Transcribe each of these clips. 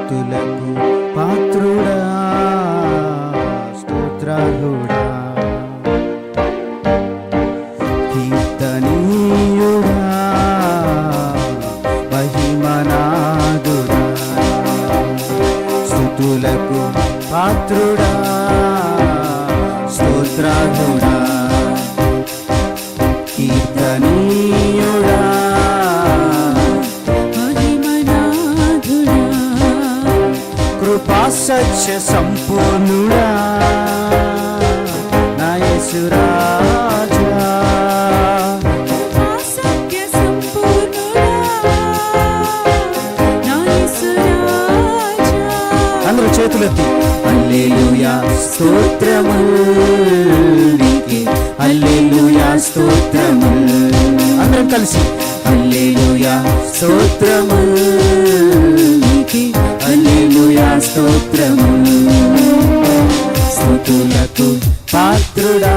స్తుతులకు పాత్రుడా స్తోత్రార్హుడా కీర్తనీయుడా మహిమనాదుడా స్తుతులకు పాత్రుడా స్తోత్రార్హుడా కీర్తనీయుడా మహిమనాథుడా కృపా సత్య సంపూర్ణుడా నా యేసు రాజా సత్య సంపూర్ణుడా నా యేసు రాజా. అందరూ చేతులెత్తి హల్లెలూయా స్తోత్రములు నీకే హల్లెలూయా స్తోత్రములు అందరం కలిసి హల్లెలూయా స్తోత్రములు నీకే హల్లెలూయా స్తోత్రములు స్తుతులకు పాత్రుడా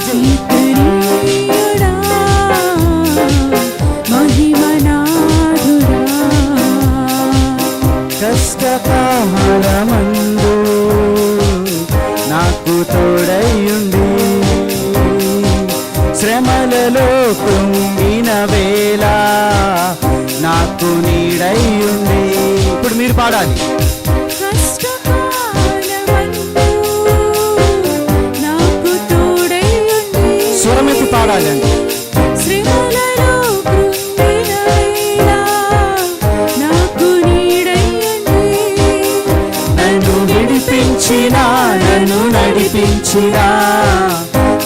కీర్తనీయుడా మహిమనాథుడా కష్టకాలమందు నాకు తోడయ్యుండి శ్రమలలో కృంగిన వేళ నాకు నీడయ్యుండి ఇప్పుడు మీరు పాడాలి కష్టకాలమందు నాకు తోడైయుండి స్వరమెత్తి పాడాలండి శ్రమలలో కృంగిన వేళ నాకు నీడైయుండి నన్ను విడిపించినా నన్ను నడిపించినా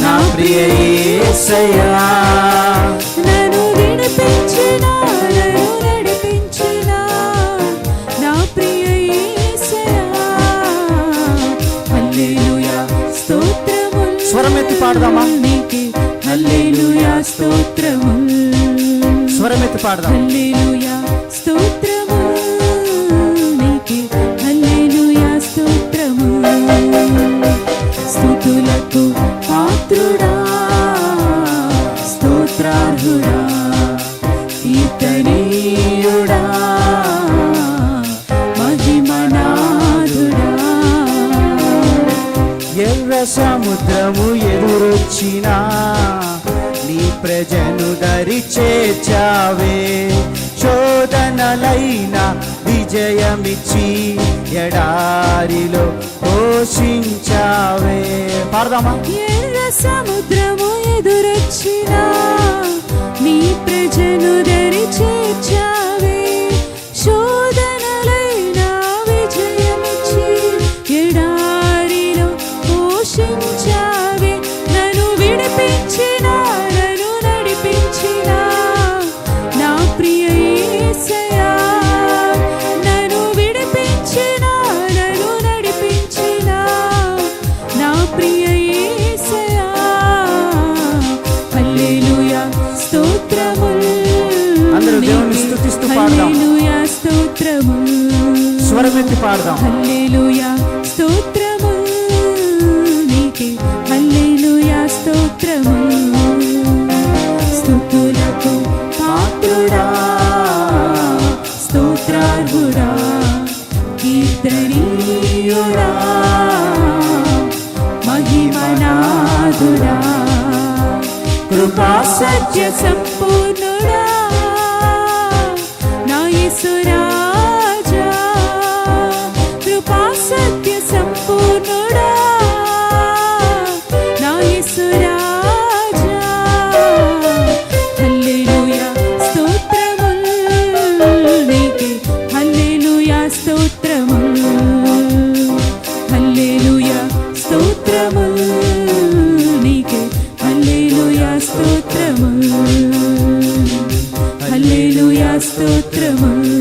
నా ప్రియ యేసయ్యా నన్ను విడిపించినా నన్ను నడిపించినా నా ప్రియ యేసయ్యా. హల్లెలూయా స్తోత్రములు స్వరమెత్తి పాడదామా నీకే హల్లెలూయా స్తోత్రములు స్వరమెత్తి పాడదాం హల్లెలూయా స్తోత్రములు నీకే హల్లెలూయా స్తోత్రములు స్తుతులకు పాత్రుడా స్తోత్రార్హుడా కీర్తనీయుడా మహిమనాథుడా. ఎర్ర సముద్రము ఎదురొచ్చినా నీ ప్రజను దరి చేర్చావే శోధనలైన విజయమిచ్చి ఎడారిలో పోషించావే పాడదామా ఎర్ర సముద్రము ఎదురొచ్చినా నీ ప్రజను దరి చేర్చావే శోధనలైన విజయమిచ్చి ఎడారిలో పోషించావే నన్ను విడిపించినా నన్ను నడిపించినా నా ప్రియ యేసయ్యా నన్ను విడిపించినా నన్ను నడిపించినా నా ప్రియ యేసయ్యా. హల్లెలూయా స్తోత్రములు అందరూ దేవుని స్తుతిస్తూ పాడదాం హల్లెలూయా స్తోత్రములు స్వరమెత్తి పాడదాం హల్లెలూయా స్తోత్రములు నీకే హల్లెలూయా స్తోత్రములు స్తుతులకు పాత్రుడా స్తోత్రార్హుడా కీర్తనీయుడా మహిమనాథుడా కృపా సత్య సంపూర్ణుడా నా యేసు రాజా కృపా సత్య సంపూర్ణుడా నా యేసు రాజా. హల్లెలూయా స్తోత్రములు నీకే హల్లెలూయా స్తోత్రములు హల్లెలూయా స్తోత్రములు నీకే హల్లెలూయా స్తోత్రములు హల్లెలూయా స్తోత్రములు